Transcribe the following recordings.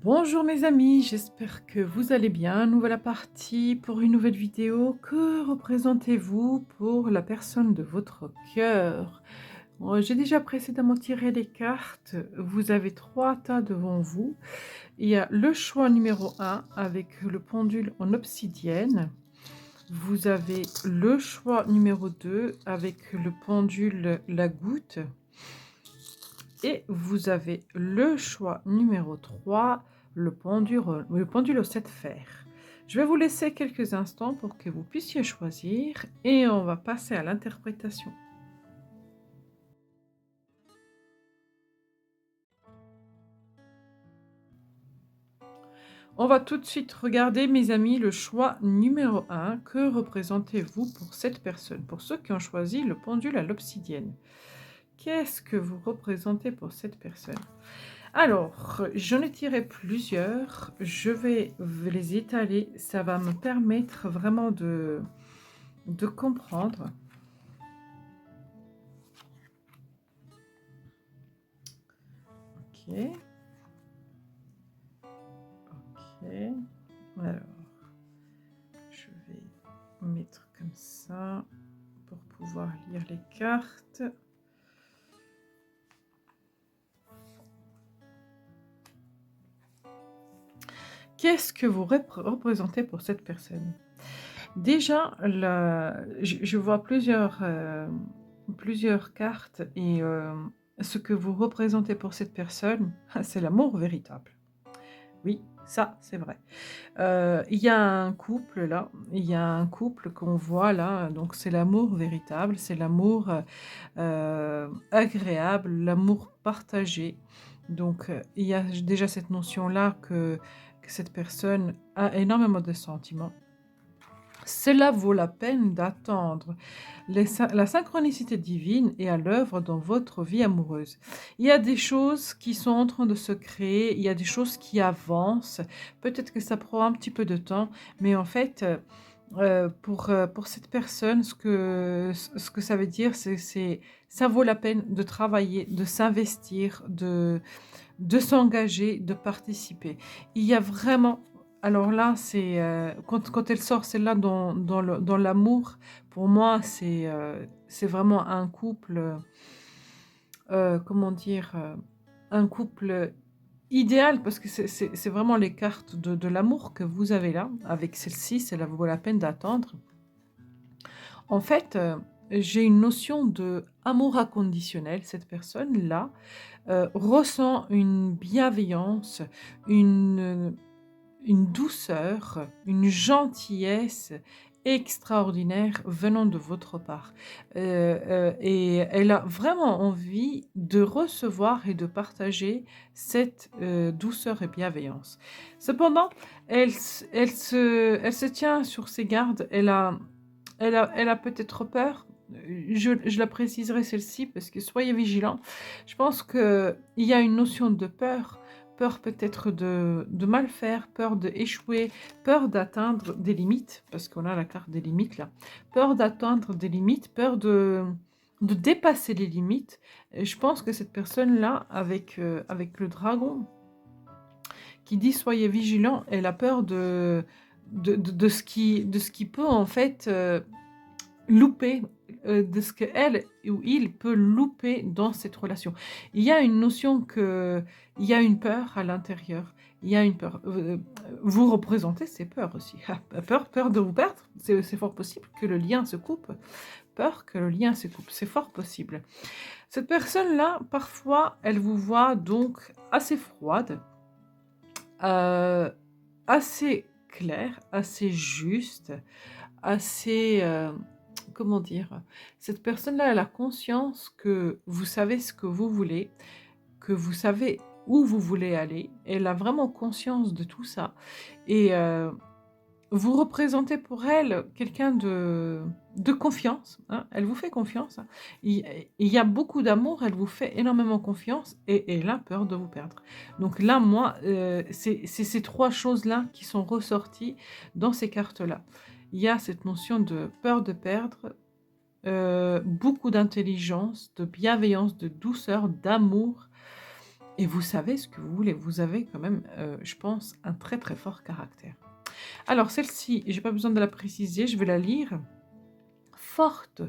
Bonjour mes amis, j'espère que vous allez bien. Nous voilà partis pour une nouvelle vidéo. Que représentez-vous pour la personne de votre cœur? J'ai déjà précédemment tiré les cartes. Vous avez trois tas devant vous. Il y a le choix numéro un avec le pendule en obsidienne. Vous avez le choix numéro 2 avec le pendule la goutte. Et vous avez le choix numéro 3, le pendule aux 7 fers. Je vais vous laisser quelques instants pour que vous puissiez choisir et on va passer à l'interprétation. On va tout de suite regarder, mes amis, le choix numéro un. Que représentez-vous pour cette personne? Pour ceux qui ont choisi le pendule à l'obsidienne. Qu'est-ce que vous représentez pour cette personne? Alors, j'en ai tiré plusieurs. Je vais les étaler. Ça va me permettre vraiment de comprendre. Ok. Ok. Alors, je vais mettre comme ça pour pouvoir lire les cartes. Qu'est-ce que vous représentez pour cette personne? Déjà, je vois plusieurs cartes et ce que vous représentez pour cette personne, c'est l'amour véritable. Oui, ça, c'est vrai. Il y a un couple là, il y a un couple qu'on voit là, donc c'est l'amour véritable, c'est l'amour agréable, l'amour partagé. Donc il y a déjà cette notion-là que cette personne a énormément de sentiments. Cela vaut la peine d'attendre. La synchronicité divine est à l'œuvre dans votre vie amoureuse. Il y a des choses qui sont en train de se créer, il y a des choses qui avancent. Peut-être que ça prend un petit peu de temps, mais en fait, pour cette personne, ce que ça veut dire, ça vaut la peine de travailler, de s'investir, de s'engager, de participer. Il y a vraiment alors là, c'est, quand elle sort celle-là dans l'amour, pour moi, c'est vraiment un couple, comment dire? Un couple idéal parce que c'est vraiment les cartes de l'amour que vous avez là. Avec celle-ci, cela vaut la peine d'attendre. En fait, j'ai une notion de amour inconditionnel. Cette personne-là, ressent une bienveillance, une, une douceur, une gentillesse extraordinaire venant de votre part. Et elle a vraiment envie de recevoir et de partager cette, douceur et bienveillance. Cependant, elle se tient sur ses gardes, elle a peut-être peur, je la préciserai celle-ci parce que soyez vigilants. Je pense qu'il y a une notion de peur, peur peut-être de mal faire, peur d'échouer, peur d'atteindre des limites, parce qu'on a la carte des limites là. Peur d'atteindre des limites, peur de dépasser les limites. Et je pense que cette personne-là, avec le dragon, qui dit soyez vigilants, elle a peur de ce qui peut en fait louper, de ce qu'elle ou il peut louper dans cette relation. Il y a une notion il y a une peur à l'intérieur. Il y a une peur. Vous représentez ces peurs aussi. Peur de vous perdre, c'est fort possible que le lien se coupe. Peur que le lien se coupe, c'est fort possible. Cette personne-là, parfois, elle vous voit donc assez froide, heu, assez claire, assez juste, assez, comment dire? Cette personne-là, elle a conscience que vous savez ce que vous voulez, que vous savez où vous voulez aller. Elle a vraiment conscience de tout ça et vous représentez pour elle quelqu'un de confiance, hein. Elle vous fait confiance, hein. Il y a beaucoup d'amour, elle vous fait énormément confiance et elle a peur de vous perdre. Donc là, moi, c'est ces 3 choses-là qui sont ressorties dans ces cartes-là. Il y a cette notion de peur de perdre, beaucoup d'intelligence, de bienveillance, de douceur, d'amour et vous savez ce que vous voulez. Vous avez quand même, je pense, un très, très fort caractère. Alors celle-ci, j'ai pas besoin de la préciser, je vais la lire. Forte,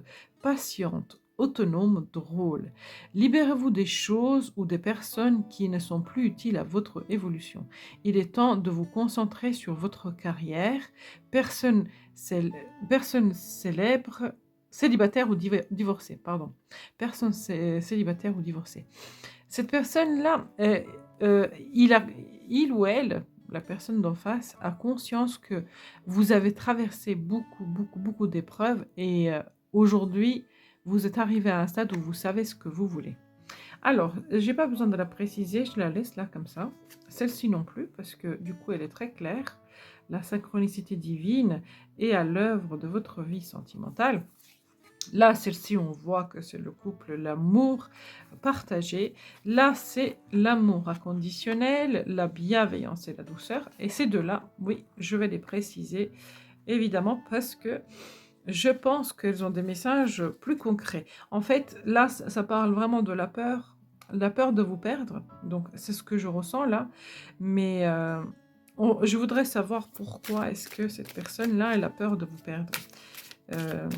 patiente, autonome, drôle. Libérez-vous des choses ou des personnes qui ne sont plus utiles à votre évolution. Il est temps de vous concentrer sur votre carrière. Personne, personne célèbre, célibataire ou divorcé, pardon. Personne célibataire ou divorcé. Cette personne-là, il a il ou elle, la personne d'en face, a conscience que vous avez traversé beaucoup, beaucoup, beaucoup d'épreuves et aujourd'hui, vous êtes arrivé à un stade où vous savez ce que vous voulez. Alors, j'ai pas besoin de la préciser, je la laisse là comme ça. Celle-ci non plus, parce que du coup, elle est très claire. La synchronicité divine est à l'œuvre de votre vie sentimentale. Là, celle-ci, on voit que c'est le couple, l'amour partagé. Là, c'est l'amour inconditionnel, la bienveillance et la douceur. Et ces deux-là, oui, je vais les préciser, évidemment, parce que je pense qu'elles ont des messages plus concrets. En fait, là, ça parle vraiment de la peur de vous perdre. Donc, c'est ce que je ressens là. Mais je voudrais savoir pourquoi est-ce que cette personne-là, elle a peur de vous perdre. Euh,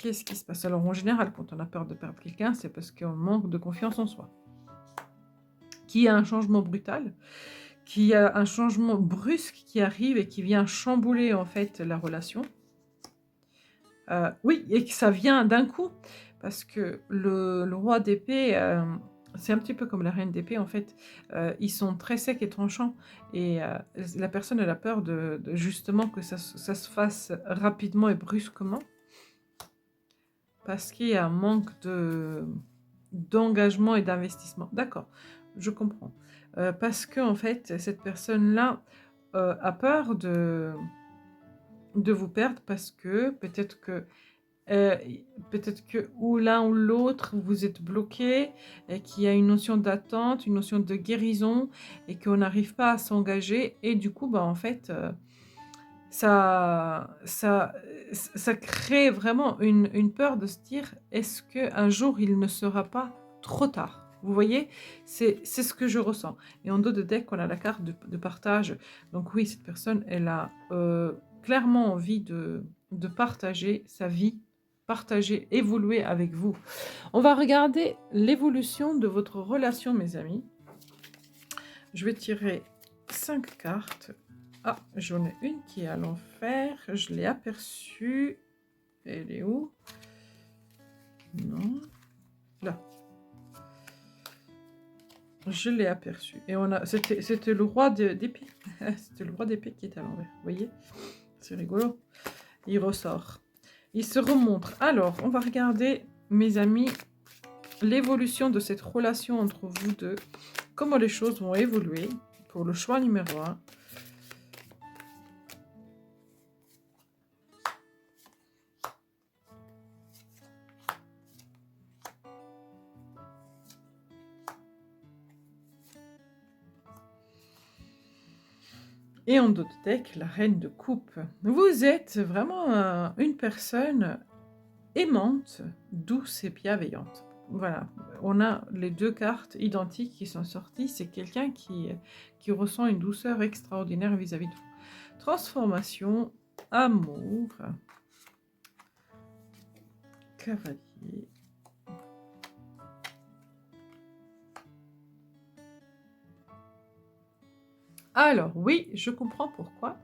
Qu'est-ce qui se passe? Alors, en général, quand on a peur de perdre quelqu'un, c'est parce qu'on manque de confiance en soi. Qu'il y a un changement brutal, qu'il y a un changement brusque qui arrive et qui vient chambouler, en fait, la relation. Oui, et que ça vient d'un coup. Parce que le roi d'épée, c'est un petit peu comme la reine d'épée, en fait. Ils sont très secs et tranchants. Et la personne, elle a peur de justement que ça se fasse rapidement et brusquement. Parce qu'il y a un manque d'engagement et d'investissement. D'accord, je comprends. Parce que en fait, cette personne-là a peur de vous perdre parce que euh, peut-être que ou l'un ou l'autre, vous êtes bloqué, et qu'il y a une notion d'attente, une notion de guérison, et qu'on n'arrive pas à s'engager. Et du coup, bah, en fait, ça ça, ça crée vraiment une peur de se dire: «Est-ce qu'un jour il ne sera pas trop tard?» Vous voyez? C'est ce que je ressens et en dos de deck, on a la carte de partage. Donc oui, cette personne, elle a, clairement envie de partager sa vie, partager, évoluer avec vous. On va regarder l'évolution de votre relation, mes amis. Je vais tirer 5 cartes. Ah, j'en ai une qui est à l'envers. Je l'ai aperçue. Elle est où? Non. Là. Je l'ai aperçue. Et on a. C'était le roi d'épée. C'était le roi d'épée qui est à l'envers. Vous voyez? C'est rigolo. Il ressort. Il se remontre. Alors, on va regarder, mes amis, l'évolution de cette relation entre vous deux. Comment les choses vont évoluer pour le choix numéro 1. Et en dos de deck, la reine de coupe. Vous êtes vraiment une personne aimante, douce et bienveillante. Voilà, on a les deux cartes identiques qui sont sorties. C'est quelqu'un qui ressent une douceur extraordinaire vis-à-vis de vous. Transformation, amour, cavalier. Alors oui, je comprends pourquoi.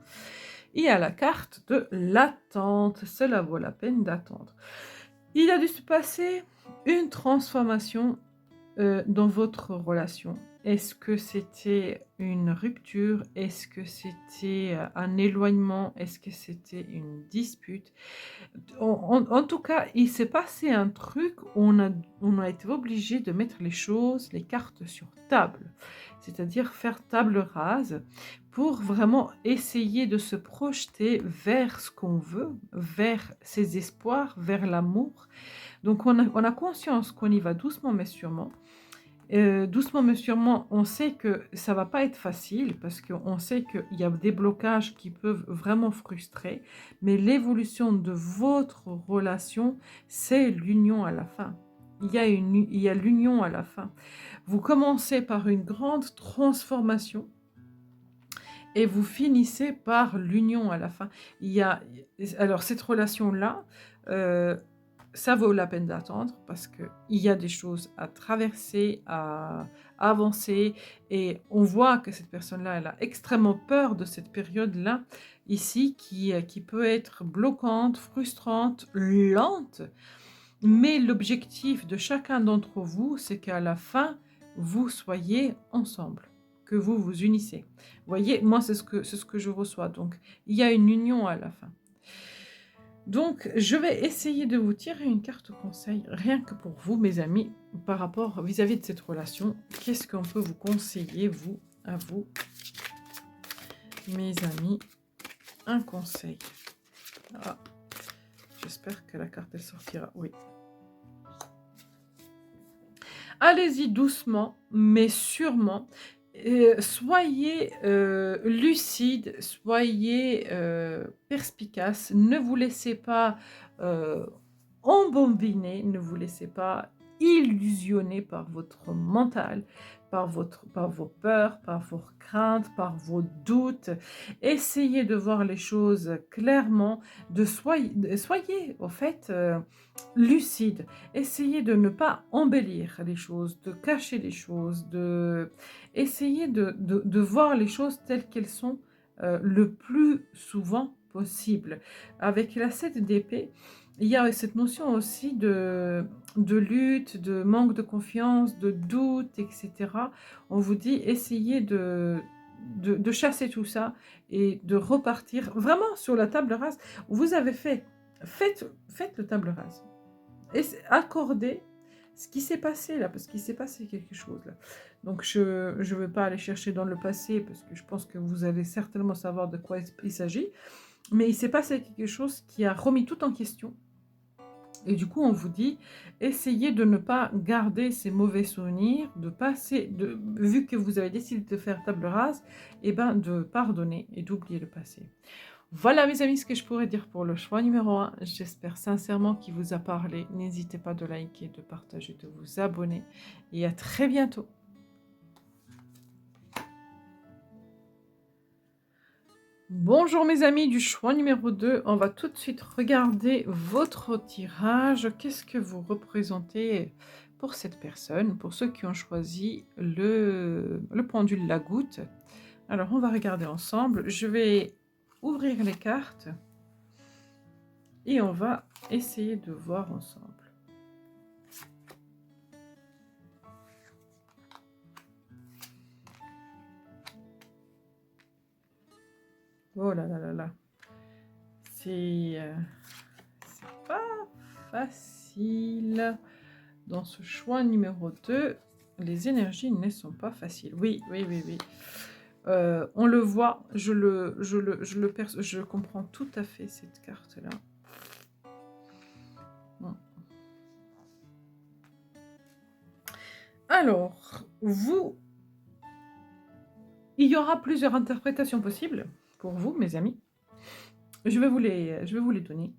Il y a la carte de l'attente. Cela vaut la peine d'attendre. Il a dû se passer une transformation dans votre relation. Est-ce que c'était une rupture? Est-ce que c'était un éloignement? Est-ce que c'était une dispute? En tout cas, il s'est passé un truc où on a été obligé de mettre les choses, les cartes sur table. C'est-à-dire faire table rase pour vraiment essayer de se projeter vers ce qu'on veut, vers ses espoirs, vers l'amour. Donc on a conscience qu'on y va doucement mais sûrement. Doucement mais sûrement, on sait que ça va pas être facile parce qu'on sait qu'il y a des blocages qui peuvent vraiment frustrer, mais l'évolution de votre relation, c'est l'union à la fin. il y a l'union à la fin. Vous commencez par une grande transformation et vous finissez par l'union à la fin. Il y a alors cette relation-là, heu, ça vaut la peine d'attendre parce qu'il y a des choses à traverser, à avancer et on voit que cette personne-là, elle a extrêmement peur de cette période-là, ici, qui peut être bloquante, frustrante, lente. Mais l'objectif de chacun d'entre vous, c'est qu'à la fin, vous soyez ensemble, que vous vous unissez. Vous voyez, moi, c'est ce que je reçois. Donc, il y a une union à la fin. Donc, je vais essayer de vous tirer une carte conseil, rien que pour vous, mes amis, par rapport vis-à-vis de cette relation. Qu'est-ce qu'on peut vous conseiller, vous, à vous, mes amis, un conseil. Ah, j'espère que la carte, elle sortira. Oui. Allez-y doucement, mais sûrement. Soyez lucide, soyez perspicace. Ne vous laissez pas euh, embobiner, ne vous laissez pas illusionner par votre mental, par vos peurs, par vos craintes, par vos doutes. Essayez de voir les choses clairement, soyez au fait lucide. Essayez de ne pas embellir les choses, de cacher les choses, essayez de voir les choses telles qu'elles sont le plus souvent possible. Avec la 7 d'épée, il y a cette notion aussi de lutte, de manque de confiance, de doute, etc. On vous dit, essayez de chasser tout ça et de repartir vraiment sur la table rase. Vous avez faites le table rase. Et accordez ce qui s'est passé là, parce qu'il s'est passé quelque chose là. Donc je ne vais pas aller chercher dans le passé, parce que je pense que vous allez certainement savoir de quoi il s'agit. Mais il s'est passé quelque chose qui a remis tout en question. Et du coup, on vous dit, essayez de ne pas garder ces mauvais souvenirs, vu que vous avez décidé de faire table rase, et ben de pardonner et d'oublier le passé. Voilà mes amis ce que je pourrais dire pour le choix numéro 1. J'espère sincèrement qu'il vous a parlé. N'hésitez pas de liker, de partager, de vous abonner. Et à très bientôt. Bonjour mes amis du choix numéro 2. On va tout de suite regarder votre tirage. Qu'est-ce que vous représentez pour cette personne, pour ceux qui ont choisi le pendule la goutte. Alors on va regarder ensemble. Je vais ouvrir les cartes et on va essayer de voir ensemble. Oh là là là là. C'est pas facile. Dans ce choix numéro 2, les énergies ne sont pas faciles. Oui, oui, oui, oui. On le voit, je comprends tout à fait cette carte-là. Bon. Alors, il y aura plusieurs interprétations possibles pour vous, mes amis. Je vais vous les donner.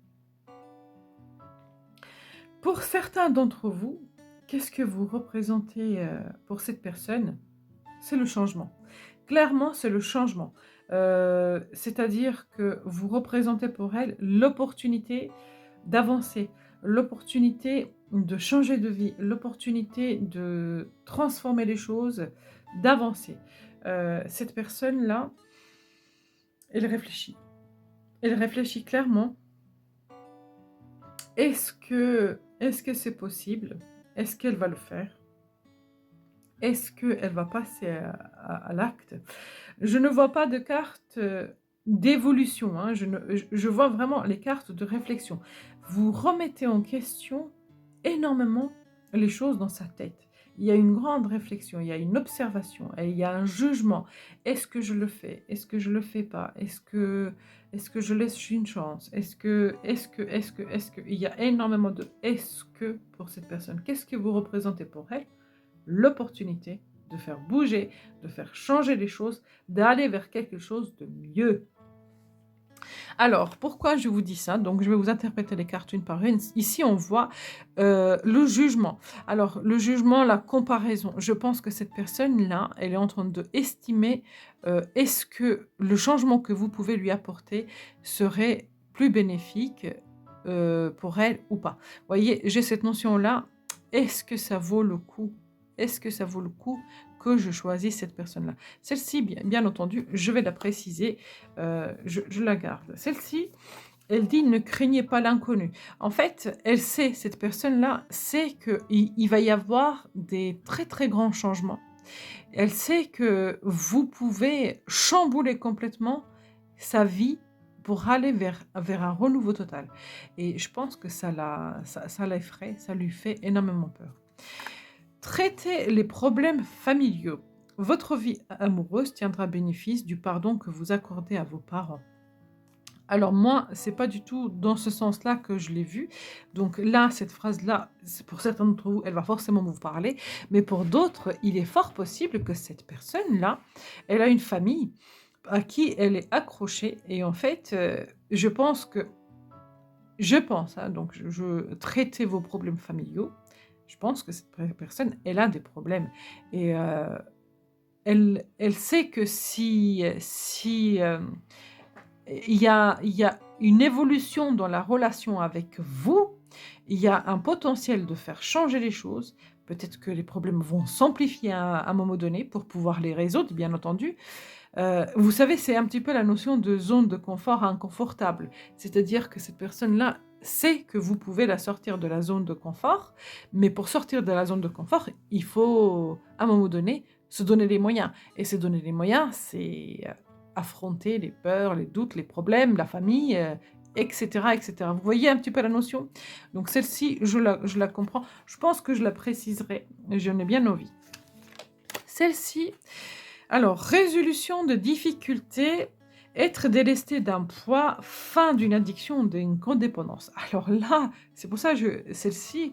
Pour certains d'entre vous, qu'est-ce que vous représentez pour cette personne? C'est le changement. Clairement, c'est le changement. C'est-à-dire que vous représentez pour elle l'opportunité d'avancer, l'opportunité de changer de vie, l'opportunité de transformer les choses, d'avancer. Cette personne-là, elle réfléchit. Elle réfléchit clairement. Est-ce que c'est possible? Est-ce qu'elle va le faire? Est-ce qu'elle va passer à l'acte? Je ne vois pas de carte d'évolution, hein. Je vois vraiment les cartes de réflexion. Vous remettez en question énormément les choses dans sa tête. Il y a une grande réflexion, il y a une observation, et il y a un jugement. Est-ce que je le fais? Est-ce que je le fais pas? Est-ce que je laisse une chance? Est-ce que? Il y a énormément de est-ce que pour cette personne. Qu'est-ce que vous représentez pour elle? L'opportunité de faire bouger, de faire changer les choses, d'aller vers quelque chose de mieux. Alors, pourquoi je vous dis ça? Donc, je vais vous interpréter les cartes une par une. Ici, on voit le jugement. Alors, le jugement, la comparaison. Je pense que cette personne-là, elle est en train de estimer est-ce que le changement que vous pouvez lui apporter serait plus bénéfique pour elle ou pas. Vous voyez, j'ai cette notion-là. Est-ce que ça vaut le coup? Est-ce que ça vaut le coup que je choisisse cette personne-là? Celle-ci, bien entendu, je vais la préciser, je la garde. Celle-ci, elle dit: «Ne craignez pas l'inconnu». En fait, elle sait, cette personne-là sait qu'il va y avoir des très, très grands changements. Elle sait que vous pouvez chambouler complètement sa vie pour aller vers un renouveau total et je pense que ça l'effraie, ça lui fait énormément peur. Traitez les problèmes familiaux. Votre vie amoureuse tiendra bénéfice du pardon que vous accordez à vos parents. Alors moi, c'est pas du tout dans ce sens-là que je l'ai vu. Donc là, cette phrase-là, c'est pour certains d'entre vous, elle va forcément vous parler, mais pour d'autres, il est fort possible que cette personne-là, elle a une famille à qui elle est accrochée et en fait, je pense, hein, donc traitez vos problèmes familiaux. Je pense que cette personne, elle a des problèmes et elle sait que si il y a une évolution dans la relation avec vous, il y a un potentiel de faire changer les choses. Peut-être que les problèmes vont s'amplifier à un moment donné pour pouvoir les résoudre, bien entendu. Vous savez, c'est un petit peu la notion de zone de confort inconfortable. C'est-à-dire que cette personne-là sait que vous pouvez la sortir de la zone de confort, mais pour sortir de la zone de confort, il faut, à un moment donné, se donner les moyens et se donner les moyens, c'est, affronter les peurs, les doutes, les problèmes, la famille, et cetera, et cetera. Vous voyez un petit peu la notion? Donc celle-ci, je la comprends. Je pense que je la préciserai, j'en ai bien envie. Celle-ci, alors, résolution de difficultés, être délesté d'un poids, fin d'une addiction, d'une codépendance. Alors là, c'est pour ça que celle-ci,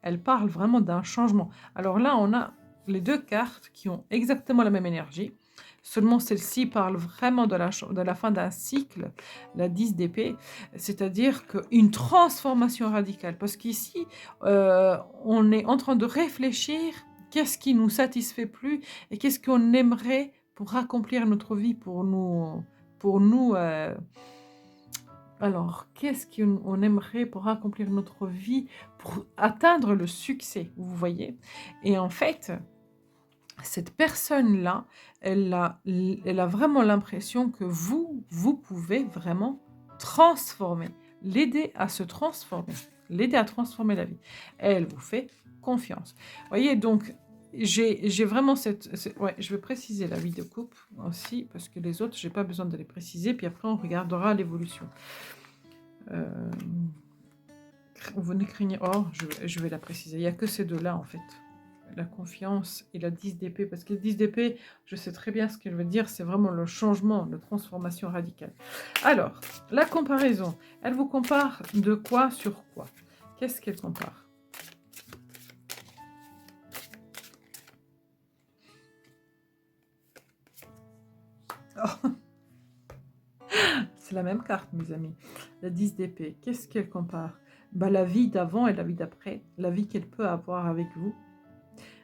elle parle vraiment d'un changement. Alors là, on a les 2 cartes qui ont exactement la même énergie. Seulement celle-ci parle vraiment de la fin d'un cycle, la 10 d'épée, c'est-à-dire qu'une transformation radicale. Parce qu'ici, on est en train de réfléchir, qu'est-ce qui nous satisfait plus et qu'est-ce qu'on aimerait pour accomplir notre vie, alors, qu'est-ce qu'on aimerait pour accomplir notre vie, pour atteindre le succès, vous voyez? Et en fait, cette personne-là, elle a vraiment l'impression que vous pouvez vraiment transformer, l'aider à transformer la vie. Elle vous fait confiance. Vous voyez, donc, j'ai vraiment ouais, je vais préciser la vie de couple aussi, parce que les autres, j'ai pas besoin de les préciser, puis après, on regardera l'évolution. Euh, Vous ne craignez... Oh, je vais la préciser. Il n'y a que ces deux-là, en fait. La confiance et la 10 d'épée. Parce que 10 d'épée, je sais très bien ce qu'elle veut dire. C'est vraiment le changement, la transformation radicale. Alors, la comparaison. Elle vous compare de quoi sur quoi? Qu'est-ce qu'elle compare? Oh, c'est la même carte, mes amis. La 10 d'épée. Qu'est-ce qu'elle compare? Bah, la vie d'avant et la vie d'après. La vie qu'elle peut avoir avec vous.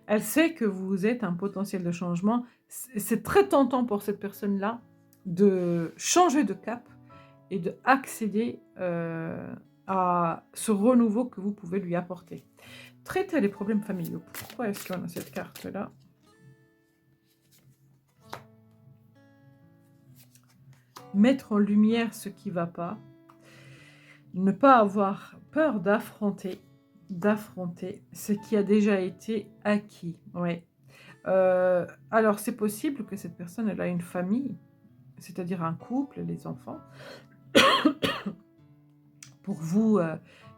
Elle sait que vous êtes un potentiel de changement. C'est très tentant pour cette personne-là de changer de cap et d'accéder à ce renouveau que vous pouvez lui apporter. Traiter les problèmes familiaux. Pourquoi est-ce qu'on a cette carte-là? Mettre en lumière ce qui ne va pas. Ne pas avoir peur d'affronter ce qui a déjà été acquis. Ouais. Alors, c'est possible que cette personne elle a une famille, c'est-à-dire un couple, les enfants. Pour vous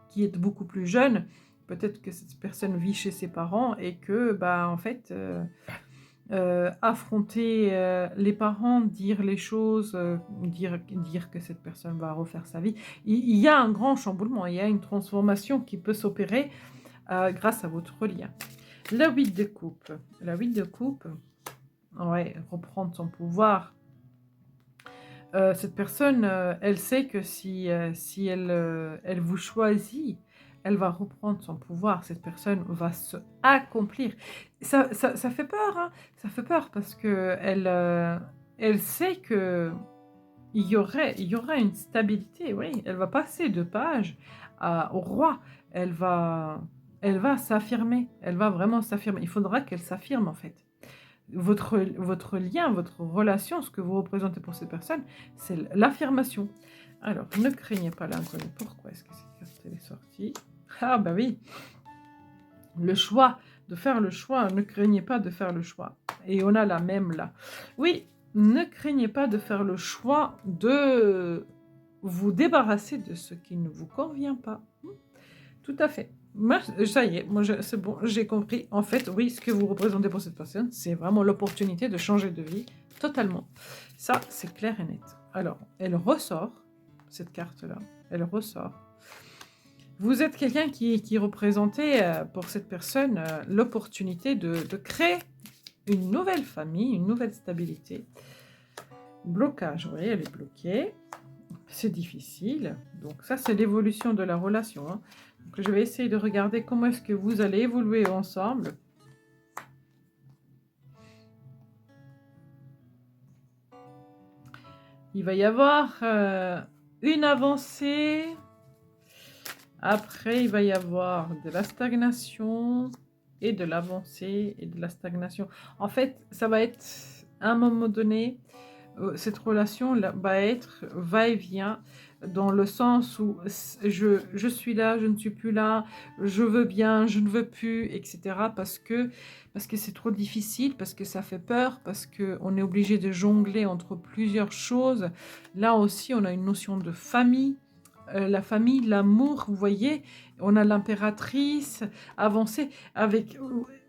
qui êtes beaucoup plus jeune, peut-être que cette personne vit chez ses parents et que, bah, en fait, affronter les parents, dire les choses, dire que cette personne va refaire sa vie, il y a un grand chamboulement, il y a une transformation qui peut s'opérer grâce à votre lien. La 8 de coupe. La 8 de coupe, ouais, reprendre son pouvoir. Cette personne, elle sait que si elle vous choisit, elle va reprendre son pouvoir. Cette personne va se accomplir. Ça fait peur, hein, ça fait peur parce qu'elle, elle sait qu'il y aura une stabilité, oui. Elle va passer de page à au roi. Elle va elle va s'affirmer. Elle va vraiment s'affirmer. Il faudra qu'elle s'affirme, en fait. Votre lien, votre relation, ce que vous représentez pour cette personne, c'est l'affirmation. Alors, ne craignez pas l'inconnu. Pourquoi est-ce que cette carte elle est sortie? Ah bah oui, le choix, de faire le choix. Ne craignez pas de faire le choix. Et on a la même là. Oui, ne craignez pas de faire le choix de vous débarrasser de ce qui ne vous convient pas. Tout à fait. Moi, ça y est, moi, c'est bon, j'ai compris. En fait, oui, ce que vous représentez pour cette personne, c'est vraiment l'opportunité de changer de vie totalement. Ça, c'est clair et net. Alors, elle ressort, cette carte-là, elle ressort. Vous êtes quelqu'un qui représentait pour cette personne l'opportunité de créer une nouvelle famille, une nouvelle stabilité. Blocage, oui, elle est bloquée. C'est difficile. Donc ça, c'est l'évolution de la relation, hein. Donc, je vais essayer de regarder comment est-ce que vous allez évoluer ensemble. Il va y avoir une avancée. Après, il va y avoir de la stagnation et de l'avancée et de la stagnation. En fait, ça va être à un moment donné, cette relation va être va-et-vient dans le sens où je suis là, je ne suis plus là, je veux bien, je ne veux plus, etc. Parce que c'est trop difficile, parce que ça fait peur, parce qu'on est obligé de jongler entre plusieurs choses. Là aussi, on a une notion de famille. La famille, l'amour, vous voyez, on a l'impératrice avancée avec...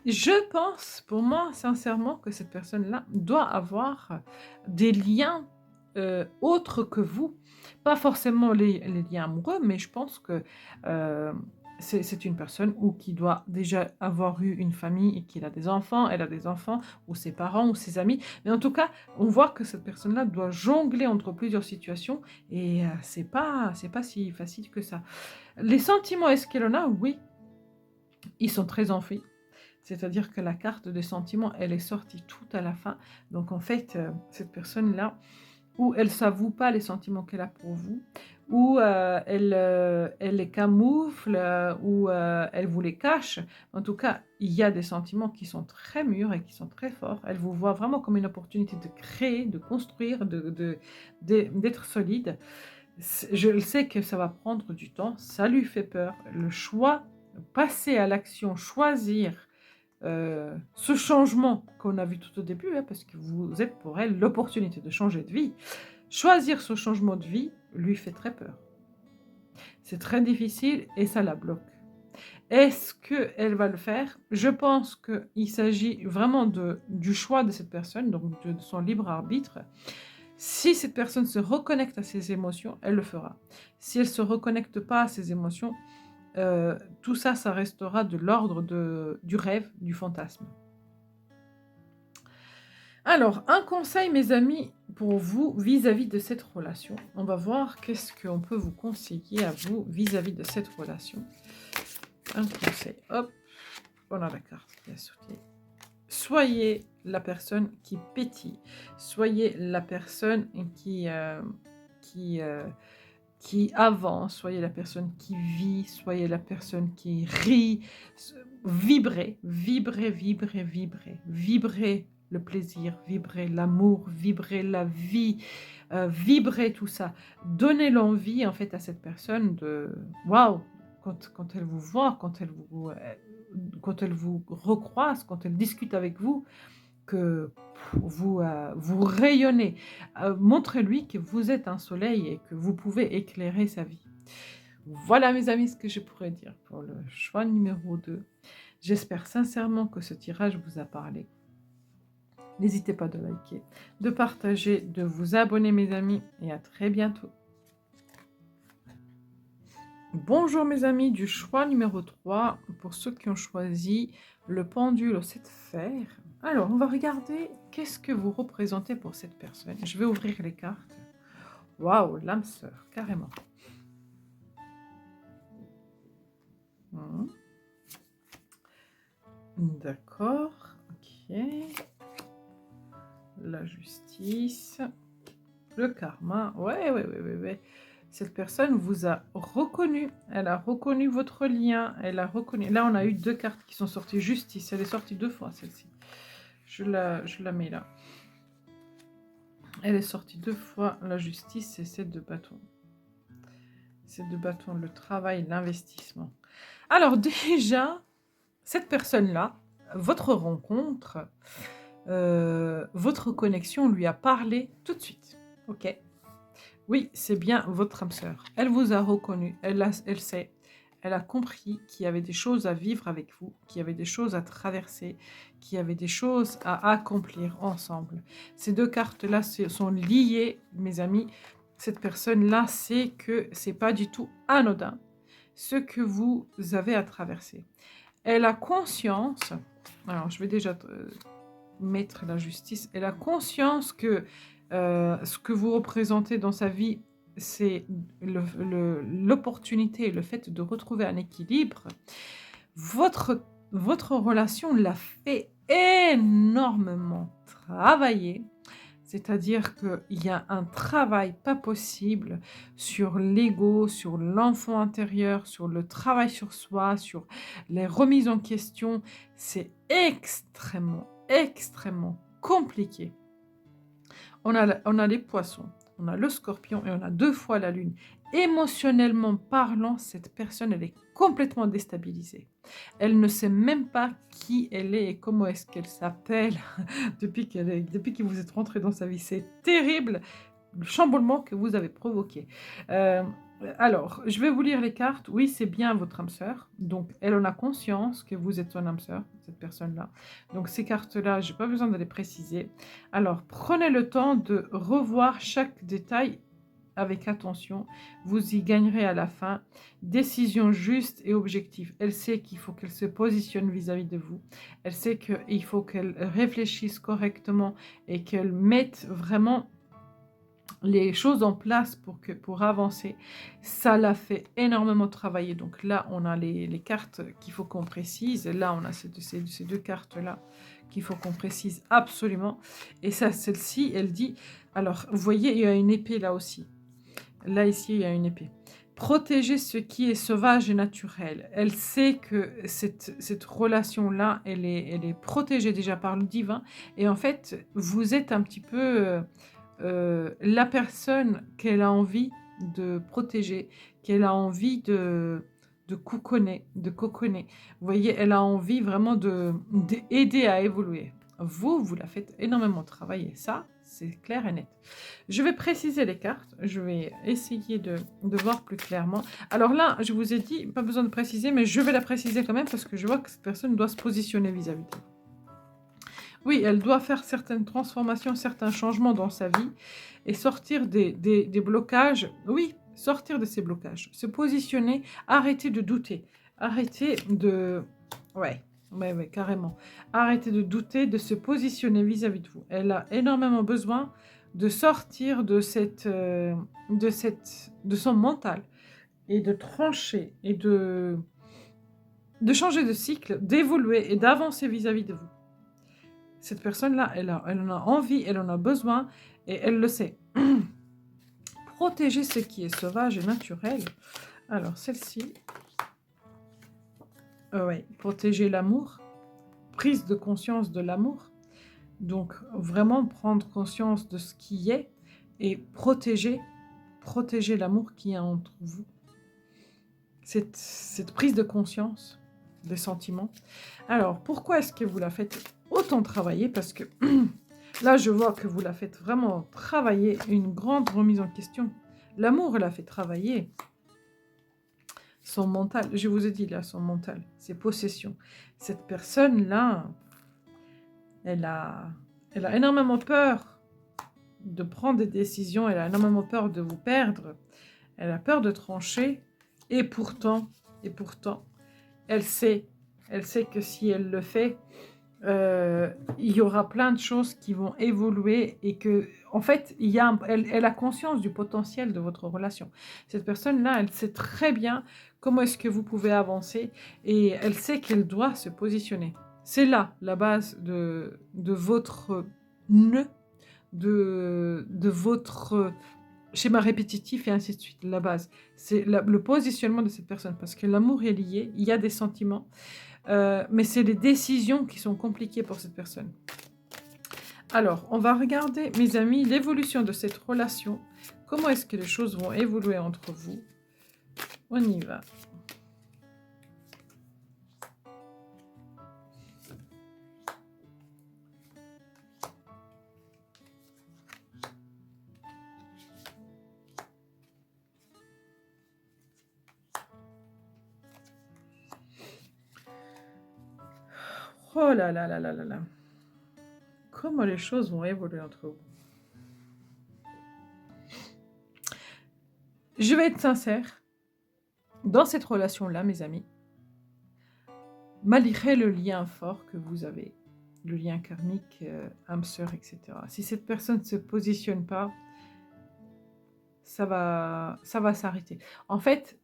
Je pense, pour moi, sincèrement, que cette personne-là doit avoir des liens autres que vous. Pas forcément les liens amoureux, mais je pense que euh, c'est une personne qui doit déjà avoir eu une famille et qui a des enfants, elle a des enfants, ou ses parents, ou ses amis. Mais en tout cas, on voit que cette personne-là doit jongler entre plusieurs situations et c'est pas si facile que ça. Les sentiments, est-ce qu'elle en a? Oui, ils sont très enfuis. C'est-à-dire que la carte des sentiments, elle est sortie tout à la fin. Donc en fait, cette personne-là, ou elle ne s'avoue pas les sentiments qu'elle a pour vous, ou elle les camoufle, ou elle vous les cache. En tout cas, il y a des sentiments qui sont très mûrs et qui sont très forts. Elle vous voit vraiment comme une opportunité de créer, de construire, d'être solide. Je le sais que ça va prendre du temps, ça lui fait peur. Le choix, passer à l'action, choisir ce changement qu'on a vu tout au début, hein, parce que vous êtes pour elle l'opportunité de changer de vie. Choisir ce changement de vie lui fait très peur. C'est très difficile et ça la bloque. Est-ce qu'elle va le faire? Je pense qu'il s'agit vraiment du choix de cette personne, donc de son libre arbitre. Si cette personne se reconnecte à ses émotions, elle le fera. Si elle ne se reconnecte pas à ses émotions, tout ça, ça restera de l'ordre du rêve, du fantasme. Alors, un conseil, mes amis, pour vous vis-à-vis de cette relation. On va voir qu'est-ce qu'on peut vous conseiller à vous vis-à-vis de cette relation. Un conseil, hop, voilà la carte qui est sortie. Soyez la personne qui pétille. Soyez la personne qui avance. Soyez la personne qui vit. Soyez la personne qui rit. Vibrez, vibrez, vibrez, vibrez. Vibrez le plaisir, vibrez l'amour, vibrez la vie, vibrez tout ça. Donnez l'envie en fait à cette personne de waouh, quand elle vous voit, quand elle vous recroise, quand elle discute avec vous, que vous rayonnez. Montrez-lui que vous êtes un soleil et que vous pouvez éclairer sa vie. Voilà mes amis ce que je pourrais dire pour le choix numéro 2. J'espère sincèrement que ce tirage vous a parlé. N'hésitez pas de liker, de partager, de vous abonner mes amis et à très bientôt. Bonjour mes amis du choix numéro 3 pour ceux qui ont choisi le pendule au 7 fer. Alors on va regarder qu'est-ce que vous représentez pour cette personne. Je vais ouvrir les cartes Waouh, l'âme sœur, carrément. Mhm. D'accord, ok. La justice, le karma. Ouais, ouais, ouais, ouais, ouais. Cette personne vous a reconnu. Elle a reconnu votre lien. Elle a reconnu. Là, on a eu 2 cartes qui sont sorties. Justice. Elle est sortie 2 fois, celle-ci. Je la mets là. Elle est sortie 2 fois. La justice, c'est cette de bâton. C'est de bâton, le travail, l'investissement. Alors déjà, cette personne-là, votre rencontre, votre connexion lui a parlé tout de suite. Ok. Oui, c'est bien votre âme sœur. Elle vous a reconnu, elle sait, elle a compris qu'il y avait des choses à vivre avec vous, qu'il y avait des choses à traverser, qu'il y avait des choses à accomplir ensemble. Ces 2 cartes-là sont liées, mes amis. Cette personne-là sait que c'est pas du tout anodin ce que vous avez à traverser. Elle a conscience, alors je vais déjà mettre la justice, elle a conscience que ce que vous représentez dans sa vie, c'est l'opportunité, le fait de retrouver un équilibre. Votre relation l'a fait énormément travailler. C'est-à-dire qu'il y a un travail pas possible sur l'ego, sur l'enfant intérieur, sur le travail sur soi, sur les remises en question. C'est extrêmement, extrêmement compliqué. On a les poissons, on a le scorpion et on a 2 fois la lune. Émotionnellement parlant, cette personne, elle est complètement déstabilisée. Elle ne sait même pas qui elle est et comment est-ce qu'elle s'appelle depuis que vous êtes rentré dans sa vie. C'est terrible le chamboulement que vous avez provoqué. Euh, alors, je vais vous lire les cartes. Oui, c'est bien votre âme sœur. Donc, elle en a conscience que vous êtes son âme sœur, cette personne-là. Donc, ces cartes-là, je n'ai pas besoin de les préciser. Alors, prenez le temps de revoir chaque détail avec attention. Vous y gagnerez à la fin. Décision juste et objective. Elle sait qu'il faut qu'elle se positionne vis-à-vis de vous. Elle sait qu'il faut qu'elle réfléchisse correctement et qu'elle mette vraiment les choses en place pour avancer. Ça l'a fait énormément travailler. Donc là, on a les cartes qu'il faut qu'on précise. Là, on a ces 2 cartes-là qu'il faut qu'on précise absolument. Et ça, celle-ci, elle dit... Alors, vous voyez, il y a une épée là aussi. Là, ici, il y a une épée. Protéger ce qui est sauvage et naturel. Elle sait que cette relation-là, elle est protégée déjà par le divin. Et en fait, vous êtes un petit peu la personne qu'elle a envie de protéger, qu'elle a envie de couconner, de coconner. Vous voyez, elle a envie vraiment d'aider à évoluer. Vous la faites énormément travailler. Ça, c'est clair et net. Je vais préciser les cartes. Je vais essayer de voir plus clairement. Alors là, je vous ai dit, pas besoin de préciser, mais je vais la préciser quand même parce que je vois que cette personne doit se positionner vis-à-vis de vous. Oui, elle doit faire certaines transformations, certains changements dans sa vie et sortir des blocages. Oui, sortir de ces blocages, se positionner, arrêter de douter, arrêter de... Ouais, ouais, ouais, carrément. Arrêter de douter, de se positionner vis-à-vis de vous. Elle a énormément besoin de sortir de son mental et de trancher et de changer de cycle, d'évoluer et d'avancer vis-à-vis de vous. Cette personne-là, elle en a envie, elle en a besoin et elle le sait. Protéger ce qui est sauvage et naturel. Alors, celle-ci, ouais, protéger l'amour, prise de conscience de l'amour. Donc, vraiment prendre conscience de ce qui est et protéger l'amour qui est entre vous. Cette prise de conscience des sentiments. Alors, pourquoi est-ce que vous la faites autant travailler? Parce que là, je vois que vous la faites vraiment travailler, une grande remise en question. L'amour la fait travailler. Son mental, je vous ai dit là, son mental, ses possessions. Cette personne-là, elle a énormément peur de prendre des décisions, elle a énormément peur de vous perdre, elle a peur de trancher, et pourtant, elle sait que si elle le fait, il y aura plein de choses qui vont évoluer et que, en fait, elle a conscience du potentiel de votre relation. Cette personne-là, elle sait très bien comment est-ce que vous pouvez avancer et elle sait qu'elle doit se positionner. C'est là la base de votre nœud, de votre schéma répétitif et ainsi de suite. La base, c'est le positionnement de cette personne parce que l'amour est lié, il y a des sentiments. Mais c'est les décisions qui sont compliquées pour cette personne. Alors, on va regarder, mes amis, l'évolution de cette relation. Comment est-ce que les choses vont évoluer entre vous? On y va. Oh là là là là là là. Comment les choses vont évoluer entre vous? Je vais être sincère. Dans cette relation-là, mes amis, malgré le lien fort que vous avez, le lien karmique, âme sœur, etc., si cette personne ne se positionne pas, ça va s'arrêter. En fait,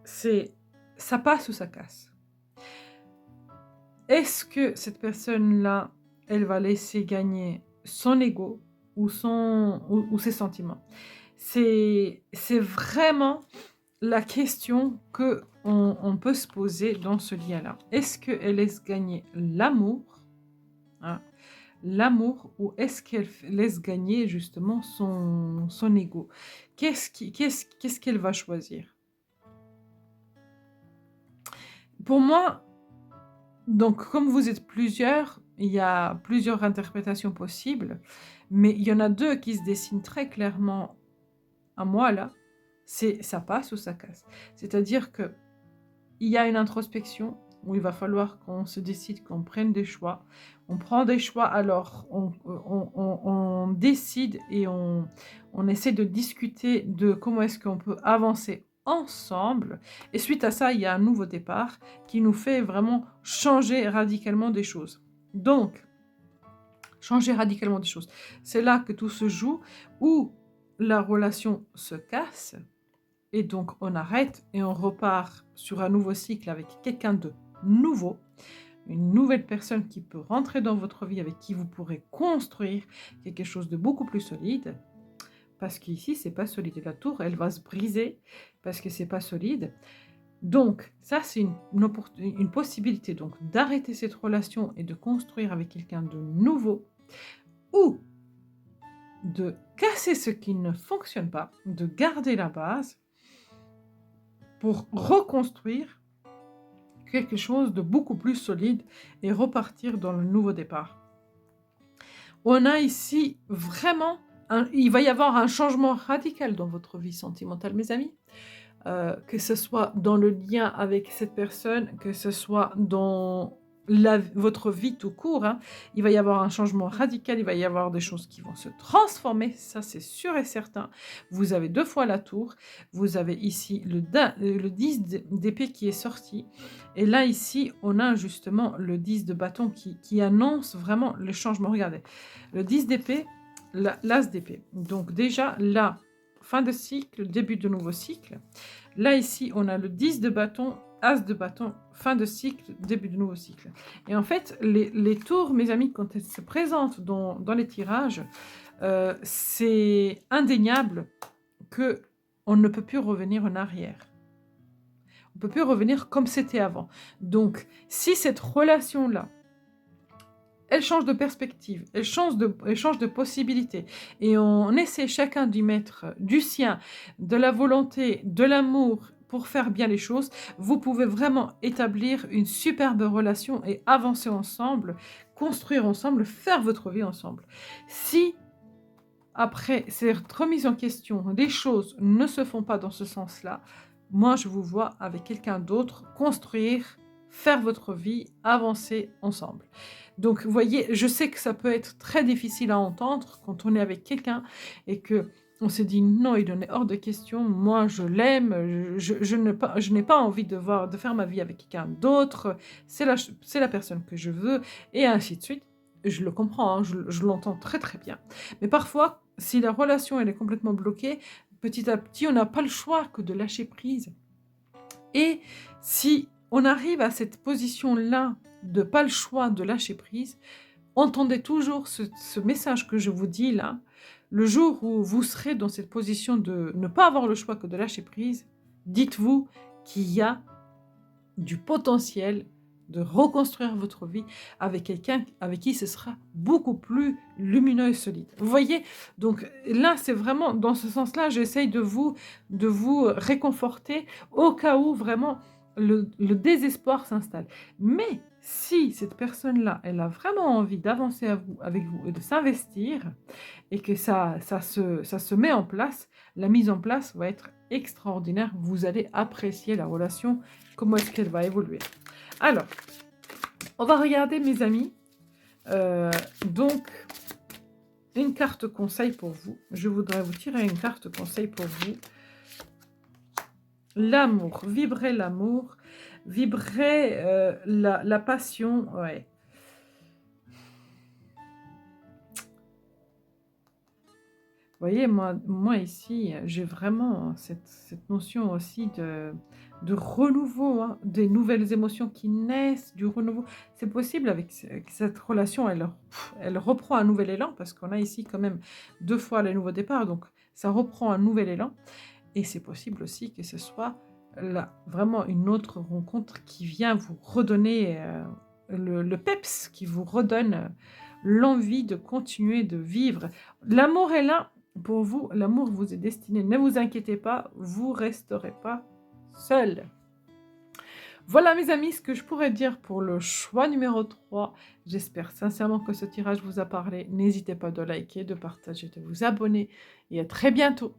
ça passe ou ça casse. Est-ce que cette personne-là, elle va laisser gagner son ego ou ses sentiments? C'est vraiment la question qu'on peut se poser dans ce lien-là. Est-ce qu'elle laisse gagner l'amour, hein, l'amour, ou est-ce qu'elle laisse gagner justement son ego? Qu'est-ce qu'elle va choisir? Pour moi, donc comme vous êtes plusieurs, il y a plusieurs interprétations possibles, mais il y en a deux qui se dessinent très clairement à moi là, c'est ça passe ou ça casse. C'est-à-dire que il y a une introspection où il va falloir qu'on se décide, qu'on prenne des choix. On prend des choix, alors on décide et on essaie de discuter de comment est-ce qu'on peut avancer ensemble. Et suite à ça, il y a un nouveau départ qui nous fait vraiment changer radicalement des choses. Donc, changer radicalement des choses. C'est là que tout se joue, où la relation se casse, et donc on arrête et on repart sur un nouveau cycle avec quelqu'un de nouveau, une nouvelle personne qui peut rentrer dans votre vie, avec qui vous pourrez construire quelque chose de beaucoup plus solide, parce qu'ici c'est pas solide. La tour, elle va se briser parce que c'est pas solide. Donc ça, c'est une possibilité donc d'arrêter cette relation et de construire avec quelqu'un de nouveau, ou de casser ce qui ne fonctionne pas, de garder la base pour reconstruire quelque chose de beaucoup plus solide et repartir dans le nouveau départ. On a ici vraiment, il va y avoir un changement radical dans votre vie sentimentale, mes amis. Que ce soit dans le lien avec cette personne, que ce soit dans votre vie tout court, hein, il va y avoir un changement radical, il va y avoir des choses qui vont se transformer, ça c'est sûr et certain. Vous avez 2 fois la tour, vous avez ici le 10 d'épée qui est sorti, et là ici on a justement le 10 de bâton qui annonce vraiment le changement. Regardez, le 10 d'épée, l'as d'épée. Donc déjà là, fin de cycle, début de nouveau cycle. Là, ici, on a le 10 de bâton, as de bâton, fin de cycle, début de nouveau cycle. Et en fait, les tours, mes amis, quand elles se présentent dans les tirages, c'est indéniable qu'on ne peut plus revenir en arrière. On ne peut plus revenir comme c'était avant. Donc, si cette relation-là, elle change de perspective, elle change de possibilité, et on essaie chacun d'y mettre du sien, de la volonté, de l'amour pour faire bien les choses, vous pouvez vraiment établir une superbe relation et avancer ensemble, construire ensemble, faire votre vie ensemble. Si après cette remise en question, les choses ne se font pas dans ce sens-là, moi je vous vois avec quelqu'un d'autre construire, faire votre vie, avancer ensemble. Donc, vous voyez, je sais que ça peut être très difficile à entendre quand on est avec quelqu'un et que on s'est dit: «Non, il en est hors de question, moi je l'aime, je n'ai pas envie de faire ma vie avec quelqu'un d'autre, c'est la personne que je veux» et ainsi de suite. Je le comprends, hein, je l'entends très, très bien. Mais parfois, si la relation elle est complètement bloquée, petit à petit, on n'a pas le choix que de lâcher prise et si on arrive à cette position-là de pas le choix de lâcher prise, entendez toujours ce message que je vous dis là. Le jour où vous serez dans cette position de ne pas avoir le choix que de lâcher prise, dites-vous qu'il y a du potentiel de reconstruire votre vie avec quelqu'un avec qui ce sera beaucoup plus lumineux et solide. Vous voyez? Donc là, c'est vraiment dans ce sens-là, j'essaye de vous réconforter au cas où vraiment le désespoir s'installe. Mais si cette personne-là, elle a vraiment envie d'avancer avec vous et de s'investir et que ça se met en place, la mise en place va être extraordinaire. Vous allez apprécier la relation, comment est-ce qu'elle va évoluer. Alors, on va regarder mes amis. Donc, une carte conseil pour vous. Je voudrais vous tirer une carte conseil pour vous. L'amour, vibrer la passion, ouais. Vous voyez, moi ici, j'ai vraiment cette notion aussi de renouveau, hein, des nouvelles émotions qui naissent, du renouveau. C'est possible que cette relation, elle reprend un nouvel élan, parce qu'on a ici quand même 2 fois les nouveaux départs, donc ça reprend un nouvel élan. Et c'est possible aussi que ce soit là, vraiment une autre rencontre qui vient vous redonner le peps, qui vous redonne l'envie de continuer de vivre. L'amour est là pour vous, l'amour vous est destiné. Ne vous inquiétez pas, vous resterez pas seul. Voilà mes amis, ce que je pourrais dire pour le choix numéro 3. J'espère sincèrement que ce tirage vous a parlé. N'hésitez pas de liker, de partager, de vous abonner et à très bientôt.